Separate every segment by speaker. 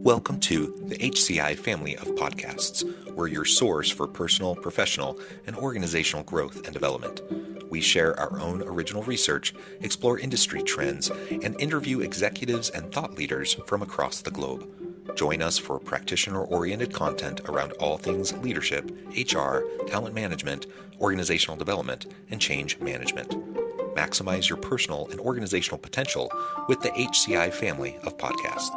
Speaker 1: Welcome to the HCI family of podcasts. We're your source for personal, professional, and organizational growth and development. We share our own original research, explore industry trends, and interview executives and thought leaders from across the globe. Join us for practitioner-oriented content around all things leadership, HR, talent management, organizational development, and change management. Maximize your personal and organizational potential with the HCI family of podcasts.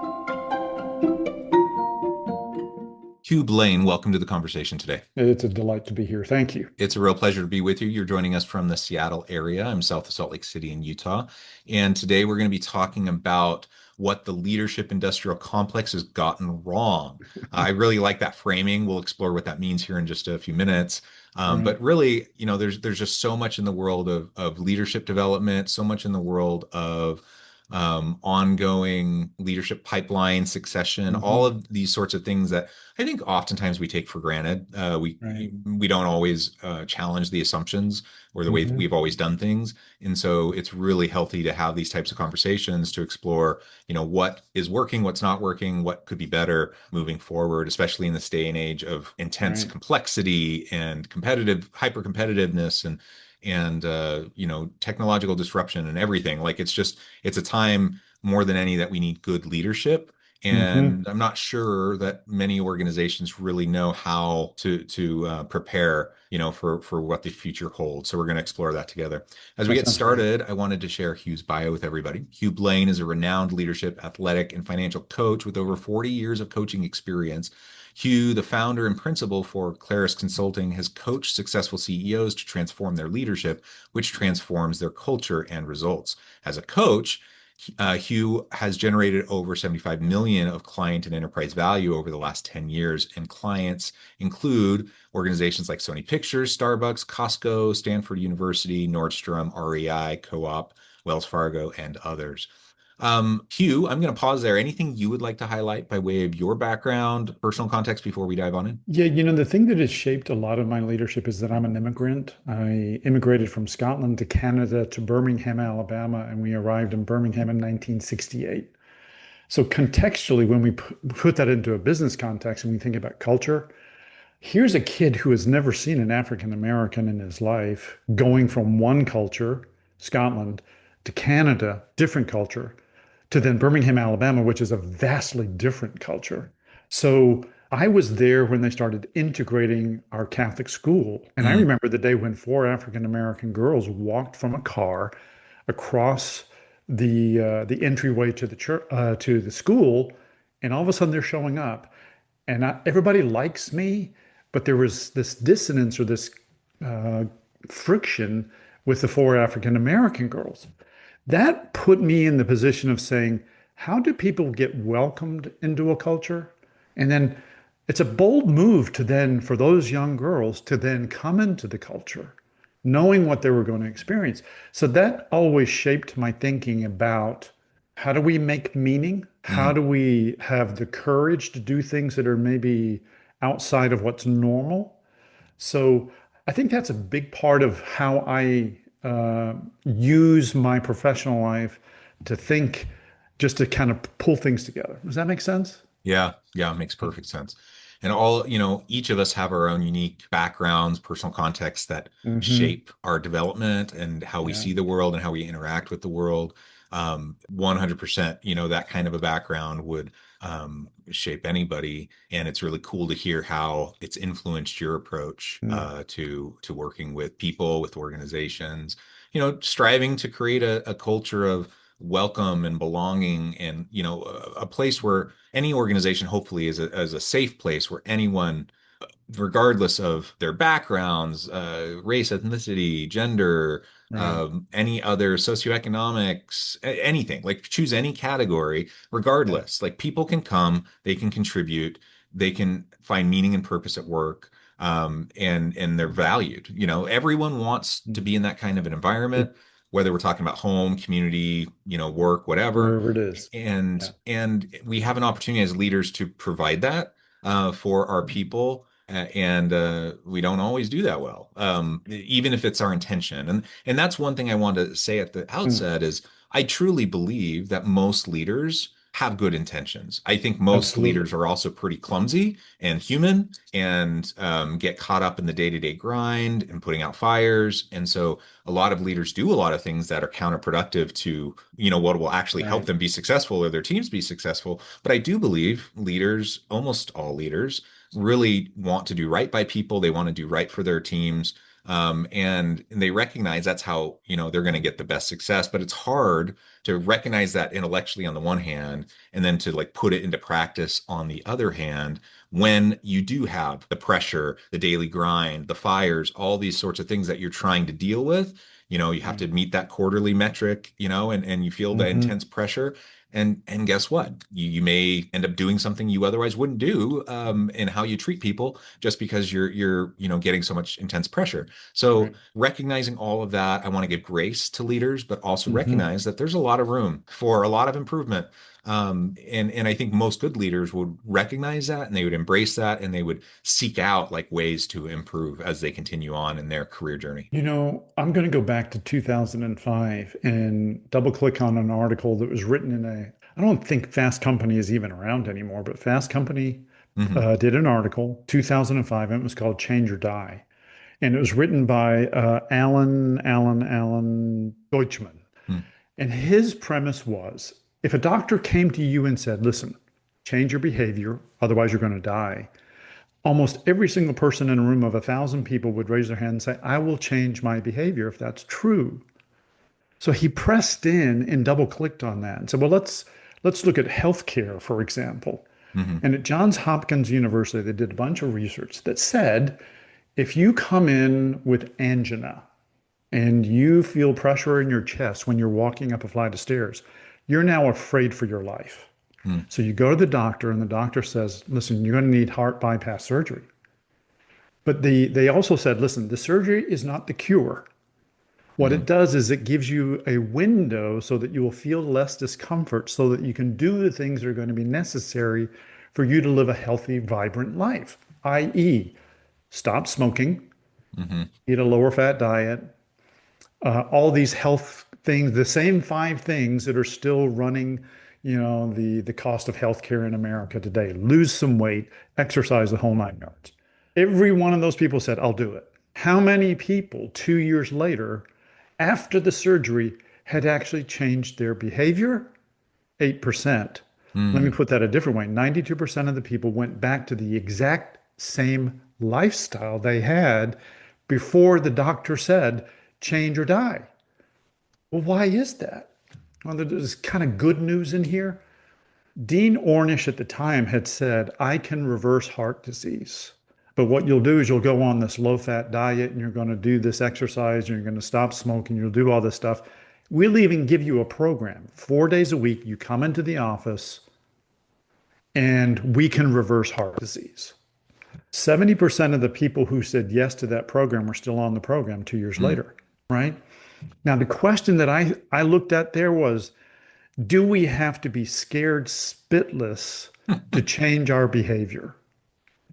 Speaker 1: Hugh Blane, welcome to the conversation today.
Speaker 2: It's a delight to be here. Thank you.
Speaker 1: It's a real pleasure to be with you. You're joining us from the Seattle area. I'm south of Salt Lake City in Utah. And today we're going to be talking about what the leadership industrial complex has gotten wrong. I really like that framing. We'll explore what that means here in just a few minutes. But really, there's just so much in the world of leadership development, so much in the world of ongoing leadership pipeline, succession, all of these sorts of things that I think oftentimes we take for granted. We don't always challenge the assumptions or the way we've always done things. And so it's really healthy to have these types of conversations to explore, what is working, what's not working, what could be better moving forward, especially in this day and age of intense complexity and hyper competitiveness and technological disruption and everything. Like it's a time more than any that we need good leadership. And I'm not sure that many organizations really know how to prepare, for what the future holds. So we're going to explore that together. As we get started, I wanted to share Hugh's bio with everybody. Hugh Blane is a renowned leadership, athletic, and financial coach with over 40 years of coaching experience. Hugh, the founder and principal for Claris Consulting, has coached successful CEOs to transform their leadership, which transforms their culture and results. As a coach, Hugh has generated over 75 million of client and enterprise value over the last 10 years, and clients include organizations like Sony Pictures, Starbucks, Costco, Stanford University, Nordstrom, REI Co-op, Wells Fargo, and others. Hugh, I'm going to pause there. Anything you would like to highlight by way of your background, personal context before we dive on in?
Speaker 2: Yeah, the thing that has shaped a lot of my leadership is that I'm an immigrant. I immigrated from Scotland to Canada to Birmingham, Alabama, and we arrived in Birmingham in 1968. So contextually, when we put that into a business context and we think about culture, here's a kid who has never seen an African American in his life going from one culture, Scotland, to Canada, different culture, to then Birmingham, Alabama, which is a vastly different culture. So I was there when they started integrating our Catholic school. And I remember the day when 4 African American girls walked from a car across the entryway to the church, to the school, and all of a sudden they're showing up. And everybody likes me, but there was this dissonance or this friction with the 4 African American girls. That put me in the position of saying, how do people get welcomed into a culture? And then it's a bold move for those young girls to then come into the culture, knowing what they were going to experience. So that always shaped my thinking about how do we make meaning? How do we have the courage to do things that are maybe outside of what's normal? So I think that's a big part of how I use my professional life to think, just to kind of pull things together. Does that make sense?
Speaker 1: Yeah, it makes perfect sense. And each of us have our own unique backgrounds, personal contexts that shape our development and how we see the world and how we interact with the world. 100%, that kind of a background would shape anybody. And it's really cool to hear how it's influenced your approach to working with people, with organizations, striving to create a culture of welcome and belonging, and a place where any organization hopefully is a safe place where anyone, regardless of their backgrounds, race, ethnicity, gender, any other socioeconomics, anything, like choose any category, regardless, like people can come, they can contribute, they can find meaning and purpose at work, and they're valued. Everyone wants to be in that kind of an environment, whether we're talking about home, community, work,
Speaker 2: Wherever it is.
Speaker 1: And we have an opportunity as leaders to provide that for our people. And we don't always do that well, even if it's our intention. And that's one thing I want to say at the outset is I truly believe that most leaders have good intentions. I think most
Speaker 2: Absolutely.
Speaker 1: leaders are also pretty clumsy and human and get caught up in the day-to-day grind and putting out fires. And so a lot of leaders do a lot of things that are counterproductive to, what will actually help
Speaker 2: Right.
Speaker 1: them be successful or their teams be successful. But I do believe leaders, almost all leaders, really want to do right by people. They want to do right for their teams. And they recognize that's how, they're going to get the best success. But it's hard to recognize that intellectually on the one hand, and then to like put it into practice on the other hand, when you do have the pressure, the daily grind, the fires, all these sorts of things that you're trying to deal with. You have to
Speaker 2: Right.
Speaker 1: meet that quarterly metric, and you feel the
Speaker 2: Hmm.
Speaker 1: intense pressure. And guess what? You may end up doing something you otherwise wouldn't do, in how you treat people just because you're getting so much intense pressure. So
Speaker 2: Right.
Speaker 1: recognizing all of that, I want to give grace to leaders, but also
Speaker 2: Hmm.
Speaker 1: recognize that there's a lot of room for a lot of improvement. And I think most good leaders would recognize that and they would embrace that and they would seek out like ways to improve as they continue on in their career journey.
Speaker 2: I'm going to go back to 2005 and double click on an article that was written I don't think Fast Company is even around anymore, but Fast Company
Speaker 1: Hmm.
Speaker 2: did an article, 2005, and it was called Change or Die. And it was written by Alan Deutschman. And his premise was if a doctor came to you and said, listen, change your behavior, otherwise you're going to die, almost every single person in a room of 1,000 people would raise their hand and say, I will change my behavior if that's true. So he pressed in and double clicked on that and said, well, let's look at healthcare, for example.
Speaker 1: Hmm.
Speaker 2: And at Johns Hopkins University, they did a bunch of research that said if you come in with angina and you feel pressure in your chest when you're walking up a flight of stairs, you're now afraid for your life.
Speaker 1: Hmm.
Speaker 2: So you go to the doctor, and the doctor says, listen, you're going to need heart bypass surgery. But they also said, listen, the surgery is not the cure. What it
Speaker 1: Hmm.
Speaker 2: does is it gives you a window so that you will feel less discomfort so that you can do the things that are going to be necessary for you to live a healthy, vibrant life, i.e., stop smoking,
Speaker 1: Hmm.
Speaker 2: eat a lower fat diet, all these health things, the same five things that are still running, the cost of healthcare in America today. Lose some weight, exercise the whole nine yards. Every one of those people said, I'll do it. How many people 2 years later, after the surgery, had actually changed their behavior? 8%. Let me
Speaker 1: Hmm.
Speaker 2: put that a different way. 92% of the people went back to the exact same lifestyle they had before the doctor said, change or die. Well, why is that? Well, there's kind of good news in here. Dean Ornish at the time had said, I can reverse heart disease. But what you'll do is you'll go on this low fat diet and you're going to do this exercise and you're going to stop smoking, you'll do all this stuff. We'll even give you a program. 4 days a week, you come into the office and we can reverse heart disease. 70% of the people who said yes to that program are still on the program 2 years
Speaker 1: Hmm.
Speaker 2: later, right? Now, the question that I looked at there was, do we have to be scared spitless to change our behavior?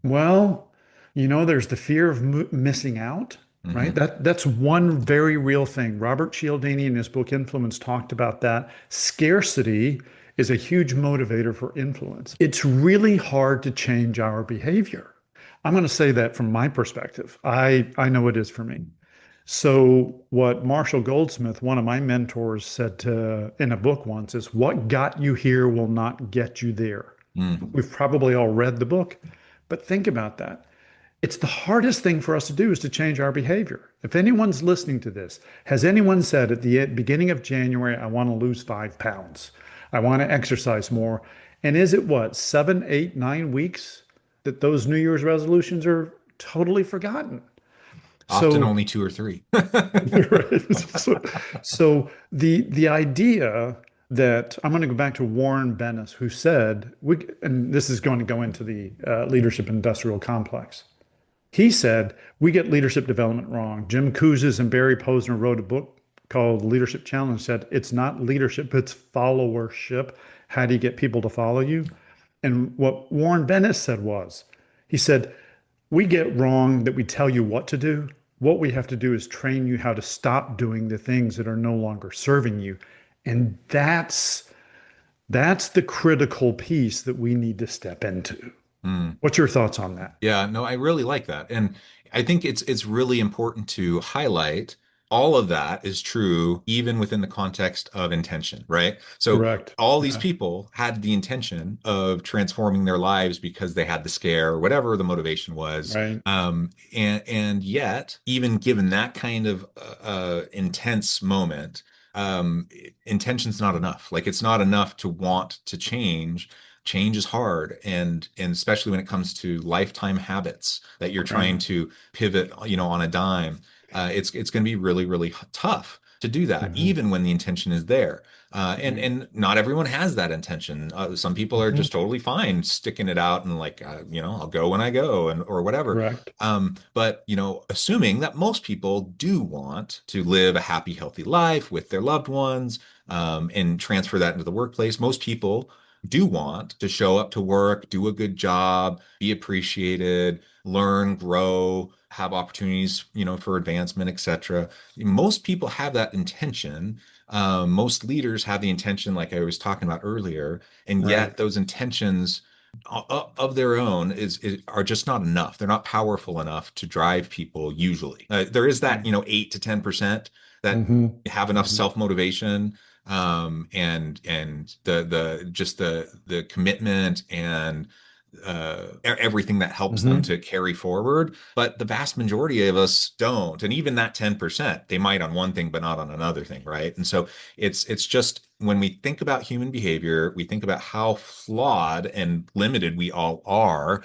Speaker 2: Well, there's the fear of missing out, right?
Speaker 1: Hmm.
Speaker 2: That's one very real thing. Robert Cialdini in his book Influence talked about that. Scarcity is a huge motivator for influence. It's really hard to change our behavior. I'm going to say that from my perspective. I know it is for me. So, what Marshall Goldsmith, one of my mentors, said in a book once is, what got you here will not get you there.
Speaker 1: Hmm.
Speaker 2: We've probably all read the book, but think about that. It's the hardest thing for us to do is to change our behavior. If anyone's listening to this, has anyone said at the beginning of January, I want to lose 5 pounds? I want to exercise more. And is it what, 7, 8, 9 weeks that those New Year's resolutions are totally forgotten?
Speaker 1: Often
Speaker 2: So
Speaker 1: only two or three.
Speaker 2: right. So the idea that I'm going to go back to Warren Bennis, who said, and this is going to go into the leadership industrial complex. He said, we get leadership development wrong. Jim Kouzes and Barry Posner wrote a book called Leadership Challenge, said it's not leadership, it's followership. How do you get people to follow you? And what Warren Bennis said was, he said, we get wrong that we tell you what to do. What we have to do is train you how to stop doing the things that are no longer serving you. And that's That's the critical piece that we need to step into.
Speaker 1: Mm.
Speaker 2: What's your thoughts on that?
Speaker 1: Yeah, no, I really like that. And I think it's really important to highlight all of that is true even within the context of intention, right? So
Speaker 2: Correct.
Speaker 1: all these
Speaker 2: Yeah.
Speaker 1: people had the intention of transforming their lives because they had the scare or whatever the motivation was.
Speaker 2: Right.
Speaker 1: And yet, even given that kind of intense moment, um, intention's not enough. Like it's not enough to want to change. Change is hard, and especially when it comes to lifetime habits that you're
Speaker 2: Right.
Speaker 1: trying to pivot, on a dime. It's going to be really, really tough to do that,
Speaker 2: Hmm.
Speaker 1: even when the intention is there. And
Speaker 2: Right.
Speaker 1: and not everyone has that intention. Some people are
Speaker 2: Hmm.
Speaker 1: just totally fine sticking it out and like, I'll go when I go and or whatever.
Speaker 2: Correct.
Speaker 1: But assuming that most people do want to live a happy, healthy life with their loved ones, and transfer that into the workplace, most people do want to show up to work, do a good job, be appreciated, learn, grow, have opportunities, for advancement, etc. Most people have that intention. Most leaders have the intention, like I was talking about earlier, and
Speaker 2: Right.
Speaker 1: yet those intentions of their own are just not enough. They're not powerful enough to drive people usually. There is that, 8 to 10% that
Speaker 2: Hmm.
Speaker 1: have enough
Speaker 2: Hmm.
Speaker 1: self-motivation, and the just the commitment and everything that helps them
Speaker 2: Hmm.
Speaker 1: to carry forward. But the vast majority of us don't. And even that 10%, they might on one thing, but not on another thing, right? And so it's just when we think about human behavior, we think about how flawed and limited we all are,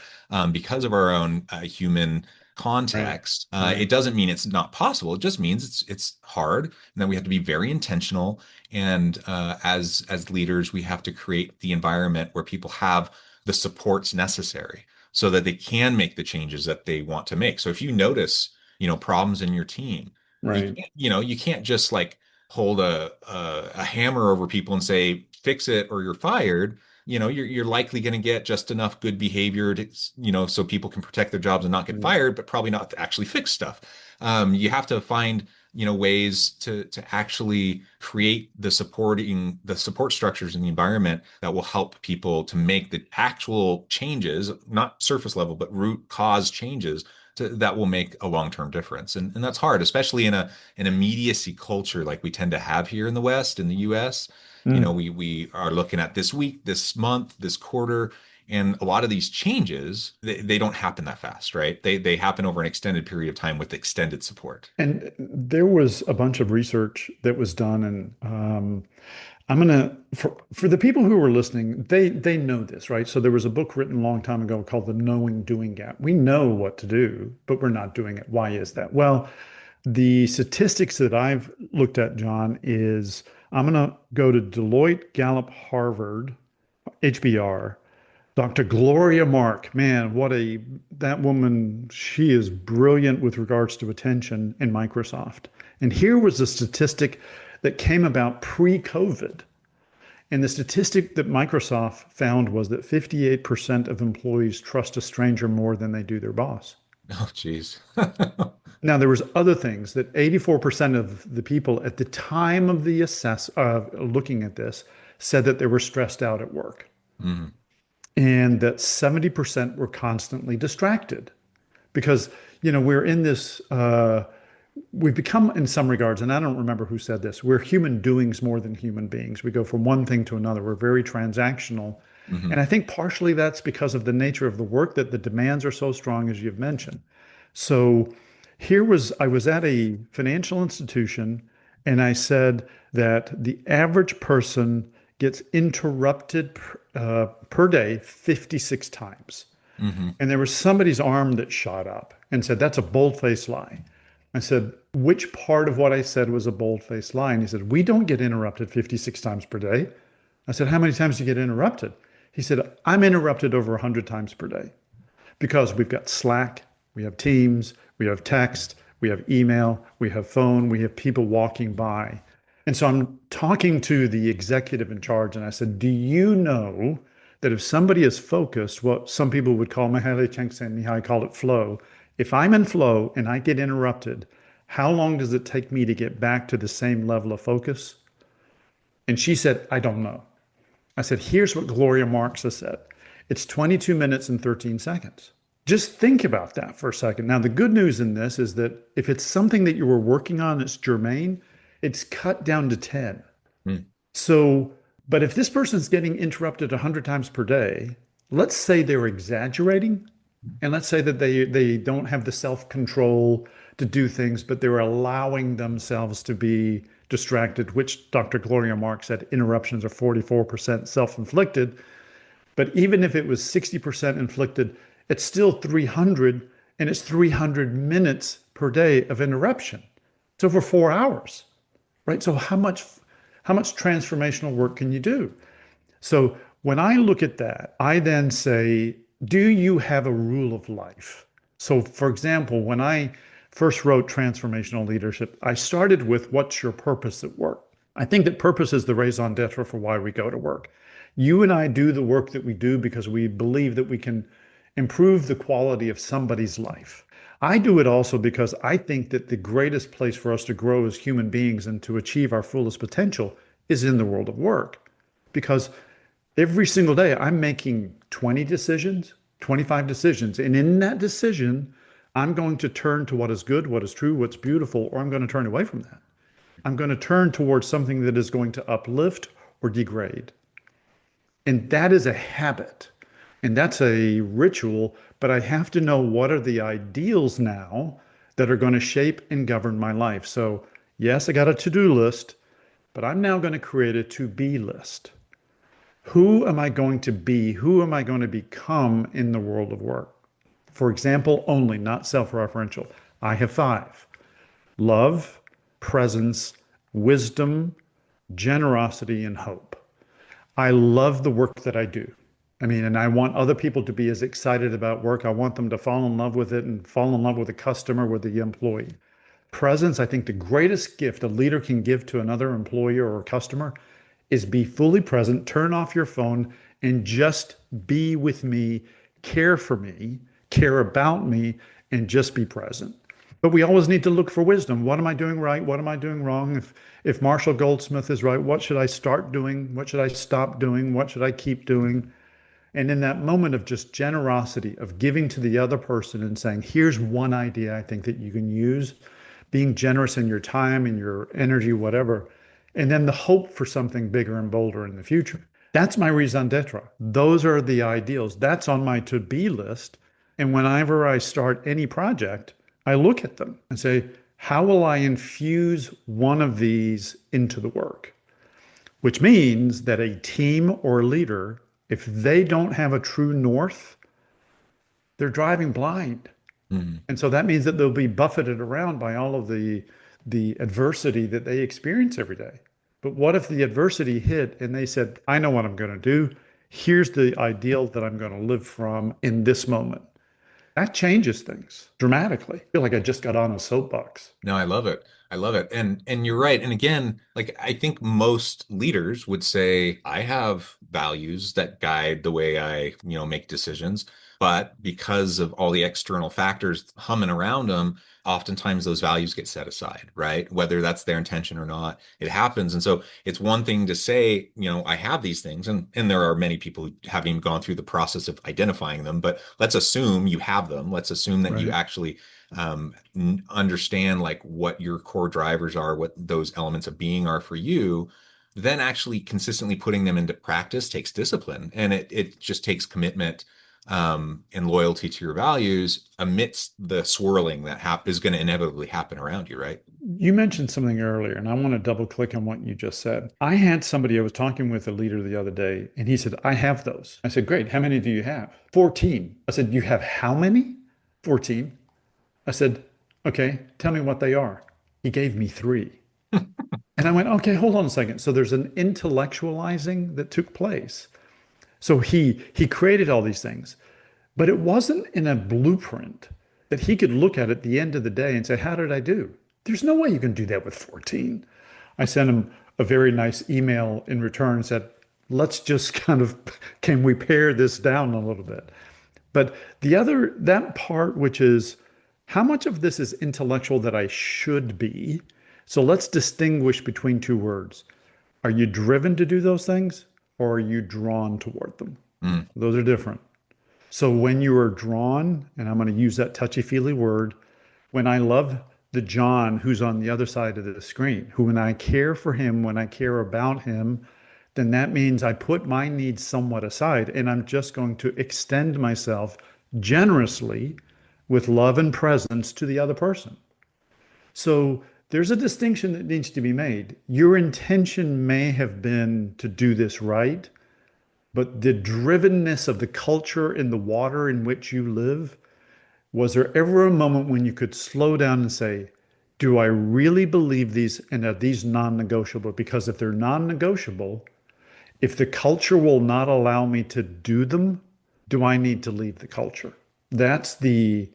Speaker 1: because of our own human
Speaker 2: Right.
Speaker 1: context. It
Speaker 2: Right.
Speaker 1: doesn't mean it's not possible. It just means it's hard, and then we have to be very intentional. And as leaders, we have to create the environment where people have the supports necessary so that they can make the changes that they want to make. So if you notice, problems in your team,
Speaker 2: Right.
Speaker 1: you can't just like hold a hammer over people and say fix it or you're fired. You're likely going to get just enough good behavior to, so people can protect their jobs and not get
Speaker 2: Mm.
Speaker 1: fired, but probably not to actually fix stuff. You have to find ways to actually create the support structures in the environment that will help people to make the actual changes, not surface level, but root cause changes that will make a long-term difference. And that's hard, especially in an immediacy culture like we tend to have here in the West, in the US.
Speaker 2: Mm.
Speaker 1: We are looking at this week, this month, this quarter, and a lot of these changes, they don't happen that fast, right? They happen over an extended period of time with extended support.
Speaker 2: And there was a bunch of research that was done, and I'm gonna for the people who are listening, they know this, right? So there was a book written a long time ago called The Knowing Doing Gap. We know what to do, but we're not doing it. Why is that? Well, the statistics that I've looked at, John, is I'm gonna go to Deloitte, Gallup, Harvard, HBR. Dr. Gloria Mark, man, that woman, she is brilliant with regards to attention in Microsoft. And here was a statistic that came about pre-COVID. And the statistic that Microsoft found was that 58% of employees trust a stranger more than they do their boss.
Speaker 1: Oh, geez.
Speaker 2: Now, there was other things that 84% of the people at the time of the looking at this said that they were stressed out at work,
Speaker 1: Mhm.
Speaker 2: and that 70% were constantly distracted because, we're in this, we've become, in some regards, and I don't remember who said this, we're human doings more than human beings. We go from one thing to another. We're very transactional. And
Speaker 1: Mhm.
Speaker 2: I think partially that's because of the nature of the work, that the demands are so strong, as you've mentioned. So I was at a financial institution, and I said that the average person gets interrupted per day 56 times.
Speaker 1: Mhm.
Speaker 2: And there was somebody's arm that shot up and said, "That's a bold-faced lie." I said, "Which part of what I said was a bold-faced lie?" And he said, "We don't get interrupted 56 times per day." I said, "How many times do you get interrupted?" He said, "I'm interrupted over 100 times per day because we've got Slack, we have Teams, we have text, we have email, we have phone, we have people walking by." And so I'm talking to the executive in charge, and I said, "Do you know that if somebody is focused, what some people would call Mihaly Csikszentmihalyi called it flow, if I'm in flow and I get interrupted, how long does it take me to get back to the same level of focus?" And she said, "I don't know." I said, here's what Gloria Marx has said. It's 22 minutes and 13 seconds. Just think about that for a second. Now, the good news in this is that if it's something that you were working on that's germane, it's cut down to 10.
Speaker 1: Mm.
Speaker 2: So, but if this person's getting interrupted 100 times per day, let's say they're exaggerating, and let's say that they don't have the self-control to do things, but they're allowing themselves to be distracted, which Dr. Gloria Marx said interruptions are 44% self-inflicted. But even if it was 60% inflicted, it's still 300, and it's 300 minutes per day of interruption. It's over 4 hours, right? So how much transformational work can you do? So when I look at that, I then say, do you have a rule of life? So for example, when I first wrote Transformational Leadership, I started with what's your purpose at work? I think that purpose is the raison d'etre for why we go to work. You and I do the work that we do because we believe that we can improve the quality of somebody's life. I do it also because I think that the greatest place for us to grow as human beings and to achieve our fullest potential is in the world of work. Because every single day I'm making 20 decisions, 25 decisions. And in that decision, I'm going to turn to what is good, what is true, what's beautiful, or I'm going to turn away from that. I'm going to turn towards something that is going to uplift or degrade. And that is a habit. And that's a ritual, but I have to know what are the ideals now that are going to shape and govern my life. So, yes, I got a to-do list, but I'm now going to create a to-be list. Who am I going to be? Who am I going to become in the world of work? For example, only, not self-referential. I have 5: love, presence, wisdom, generosity, and hope. I love the work that I do. I mean, and I want other people to be as excited about work. I want them to fall in love with it and fall in love with the customer, with the employee. Presence, I think the greatest gift a leader can give to another employer or customer is be fully present, turn off your phone, and just be with me, care for me, care about me, and just be present. But we always need to look for wisdom. What am I doing right? What am I doing wrong? If Marshall Goldsmith is right, what should I start doing? What should I stop doing? What should I keep doing? And in that moment of just generosity, of giving to the other person and saying, here's one idea I think that you can use, being generous in your time and your energy, whatever, and then the hope for something bigger and bolder in the future. That's my raison d'etre. Those are the ideals. That's on my to-be list. And whenever I start any project, I look at them and say, how will I infuse one of these into the work? Which means that a team or leader, if they don't have a true north, they're driving blind. Mm-hmm. And so that means that they'll be buffeted around by all of the adversity that they experience every day. But what if the adversity hit and they said, I know what I'm going to do. Here's the ideal that I'm going to live from in this moment. That changes things dramatically. I feel like I just got on a soapbox.
Speaker 1: No, I love it. I love it. And you're right. And again, like I think most leaders would say, I have values that guide the way I, make decisions. But because of all the external factors humming around them, oftentimes those values get set aside, right? Whether that's their intention or not, it happens. And so it's one thing to say, I have these things, and there are many people who haven't even gone through the process of identifying them, but let's assume you have them. Let's assume that you actually understand like what your core drivers are, what those elements of being are for you. Then actually consistently putting them into practice takes discipline, and it just takes commitment and loyalty to your values amidst the swirling that is going to inevitably happen around you, right?
Speaker 2: You mentioned something earlier, and I want to double click on what you just said. I had somebody, I was talking with a leader the other day, and he said, I have those. I said, great. How many do you have? 14. I said, you have how many? 14. I said, okay, tell me what they are. He gave me 3. And I went, okay, hold on a second. So there's an intellectualizing that took place. So he created all these things, but it wasn't in a blueprint that he could look at the end of the day and say, how did I do? There's no way you can do that with 14. I sent him a very nice email in return and said, let's just can we pare this down a little bit? But that part, which is how much of this is intellectual that I should be? So let's distinguish between 2 words. Are you driven to do those things? or are you drawn toward them?
Speaker 1: Mm.
Speaker 2: Those are different. So when you are drawn, and I'm going to use that touchy-feely word, when I love the John who's on the other side of the screen, who when I care for him, when I care about him, then that means I put my needs somewhat aside and I'm just going to extend myself generously with love and presence to the other person. So there's a distinction that needs to be made. Your intention may have been to do this right, but the drivenness of the culture in the water in which you live, was there ever a moment when you could slow down and say, do I really believe these and are these non-negotiable? Because if they're non-negotiable, if the culture will not allow me to do them, do I need to leave the culture? That's the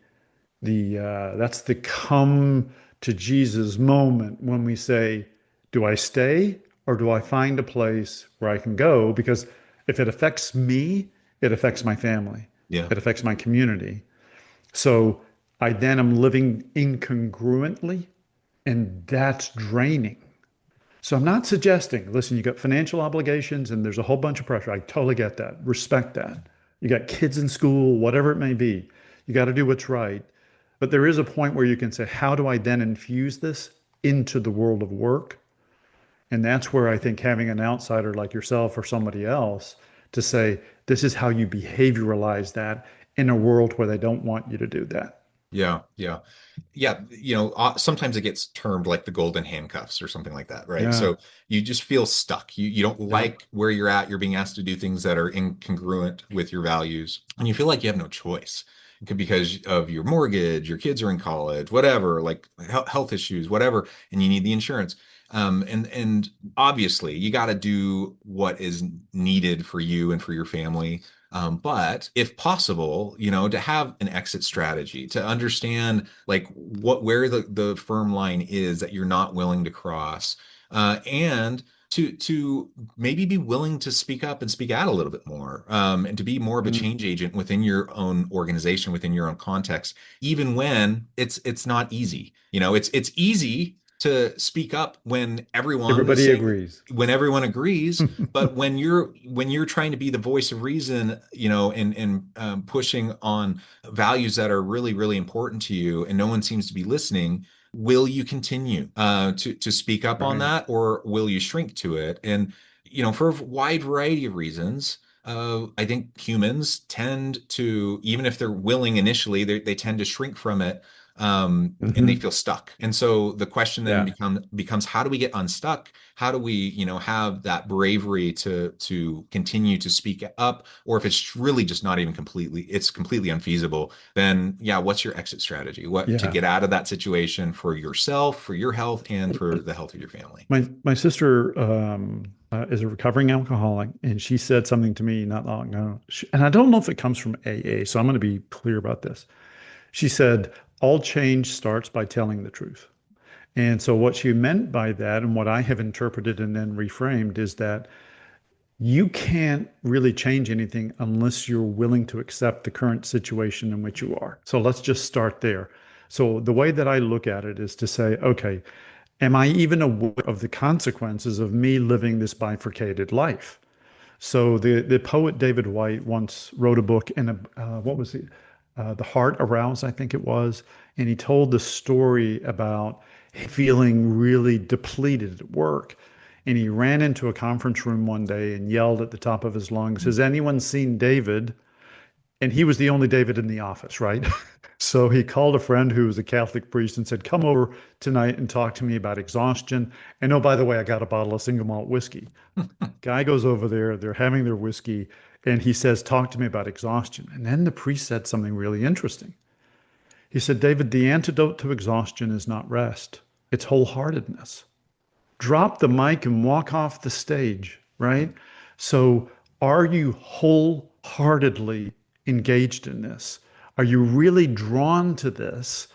Speaker 2: come to Jesus moment when we say, do I stay or do I find a place where I can go? Because if it affects me, it affects my family,
Speaker 1: Yeah.
Speaker 2: it affects my community. So I then am living incongruently, and that's draining. So I'm not suggesting, listen, you got financial obligations and there's a whole bunch of pressure. I totally get that. Respect that. You got kids in school, whatever it may be. You got to do what's right. But there is a point where you can say, how do I then infuse this into the world of work? And that's where I think having an outsider like yourself or somebody else to say, this is how you behavioralize that in a world where they don't want you to do that.
Speaker 1: Yeah, yeah, yeah. Sometimes it gets termed like the golden handcuffs or something like that, right?
Speaker 2: Yeah.
Speaker 1: So you just feel stuck. You don't
Speaker 2: Yeah.
Speaker 1: like where you're at. You're being asked to do things that are incongruent with your values, and you feel like you have no choice. It could be because of your mortgage, your kids are in college, whatever, like health issues, whatever, and you need the insurance. And obviously, you got to do what is needed for you and for your family. But if possible, to have an exit strategy, to understand like where the firm line is that you're not willing to cross, and to maybe be willing to speak up and speak out a little bit more, and to be more of a
Speaker 2: Mm.
Speaker 1: change agent within your own organization, within your own context, even when it's not easy. It's easy to speak up when everyone is
Speaker 2: Everybody
Speaker 1: saying
Speaker 2: agrees.
Speaker 1: when everyone agrees, but when you're trying to be the voice of reason, and pushing on values that are really, really important to you, and no one seems to be listening, will you continue to speak up on
Speaker 2: Right.
Speaker 1: that, or will you shrink to it? And for a wide variety of reasons. I think humans tend to, even if they're willing initially, they tend to shrink from it, and they
Speaker 2: Hmm.
Speaker 1: feel stuck. And so the question then
Speaker 2: Yeah.
Speaker 1: becomes how do we get unstuck? How do we, have that bravery to continue to speak up? Or if it's really just not even it's completely unfeasible, then yeah, what's your exit strategy? What to
Speaker 2: Yeah.
Speaker 1: get out of that situation for yourself, for your health, and for the health of your family?
Speaker 2: My sister is a recovering alcoholic, and she said something to me not long ago. And I don't know if it comes from AA, so I'm going to be clear about this. She said, all change starts by telling the truth. And so what she meant by that, and what I have interpreted and then reframed, is that you can't really change anything unless you're willing to accept the current situation in which you are. So let's just start there. So the way that I look at it is to say, okay, am I even aware of the consequences of me living this bifurcated life? So the poet David White once wrote a book in what was it? The Heart Aroused, I think it was, and he told the story about feeling really depleted at work. And he ran into a conference room one day and yelled at the top of his lungs, "Has anyone seen David?" And he was the only David in the office, right? So he called a friend who was a Catholic priest and said, "Come over tonight and talk to me about exhaustion. And oh, by the way, I got a bottle of single malt whiskey." Guy goes over there, they're having their whiskey, and he says, "Talk to me about exhaustion." And then the priest said something really interesting. He said, "David, the antidote to exhaustion is not rest, it's wholeheartedness. Drop the mic and walk off the stage," right? So, are you wholeheartedly engaged in this? Are you really drawn to this?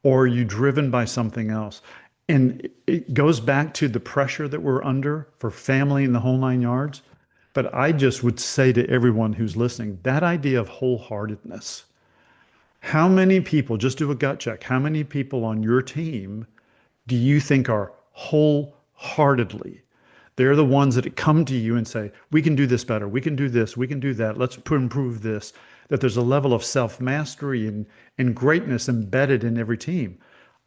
Speaker 2: Or are you driven by something else? And it goes back to the pressure that we're under for family and the whole nine yards. But I just would say to everyone who's listening, that idea of wholeheartedness, how many people, just do a gut check, how many people on your team do you think are wholeheartedly They're the ones that come to you and say, we can do this better. We can do this. We can do that. Let's improve this. That there's a level of self-mastery and greatness embedded in every team.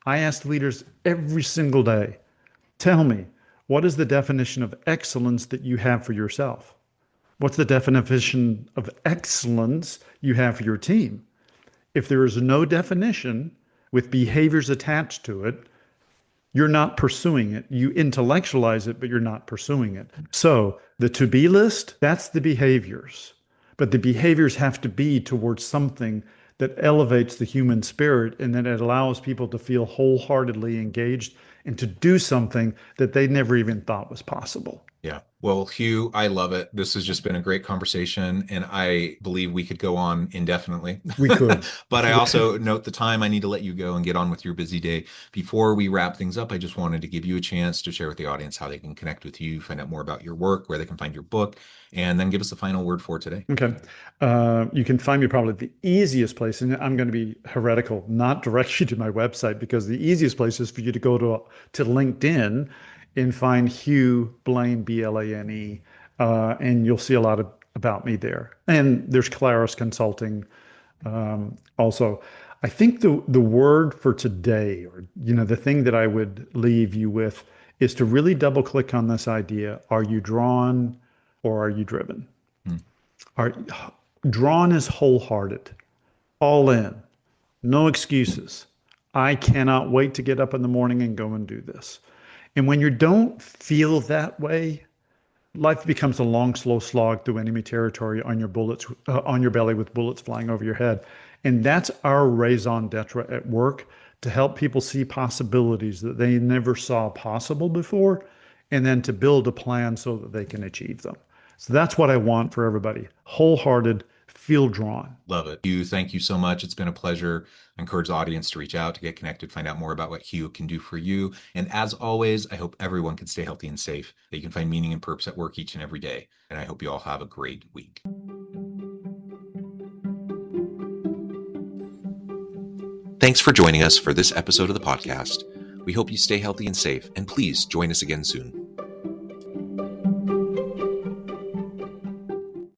Speaker 2: I ask leaders every single day, tell me, what is the definition of excellence that you have for yourself? What's the definition of excellence you have for your team? If there is no definition with behaviors attached to it, you're not pursuing it. You intellectualize it, but you're not pursuing it. So the to-be list, that's the behaviors. But the behaviors have to be towards something that elevates the human spirit and that it allows people to feel wholeheartedly engaged and to do something that they never even thought was possible.
Speaker 1: Yeah. Well, Hugh, I love it. This has just been a great conversation, and I believe we could go on indefinitely.
Speaker 2: We could.
Speaker 1: But I also note the time. I need to let you go and get on with your busy day. Before we wrap things up, I just wanted to give you a chance to share with the audience how they can connect with you, find out more about your work, where they can find your book, and then give us the final word for today.
Speaker 2: Okay. You can find me probably the easiest place, and I'm going to be heretical, not direct you to my website, because the easiest place is for you to go to LinkedIn and find Hugh Blane, Blane, and you'll see a lot about me there. And there's Claris Consulting also. I think the word for today, or the thing that I would leave you with, is to really double click on this idea: are you drawn or are you driven? Drawn is wholehearted, all in, no excuses. I cannot wait to get up in the morning and go and do this. And when you don't feel that way, life becomes a long, slow slog through enemy territory on your belly with bullets flying over your head. And that's our raison d'etre at work, to help people see possibilities that they never saw possible before, and then to build a plan so that they can achieve them. So that's what I want for everybody. Wholehearted, feel drawn.
Speaker 1: Love it. Hugh, thank you so much. It's been a pleasure. I encourage the audience to reach out, to get connected, find out more about what Hugh can do for you. And as always, I hope everyone can stay healthy and safe, that you can find meaning and purpose at work each and every day. And I hope you all have a great week. Thanks for joining us for this episode of the podcast. We hope you stay healthy and safe, and please join us again soon.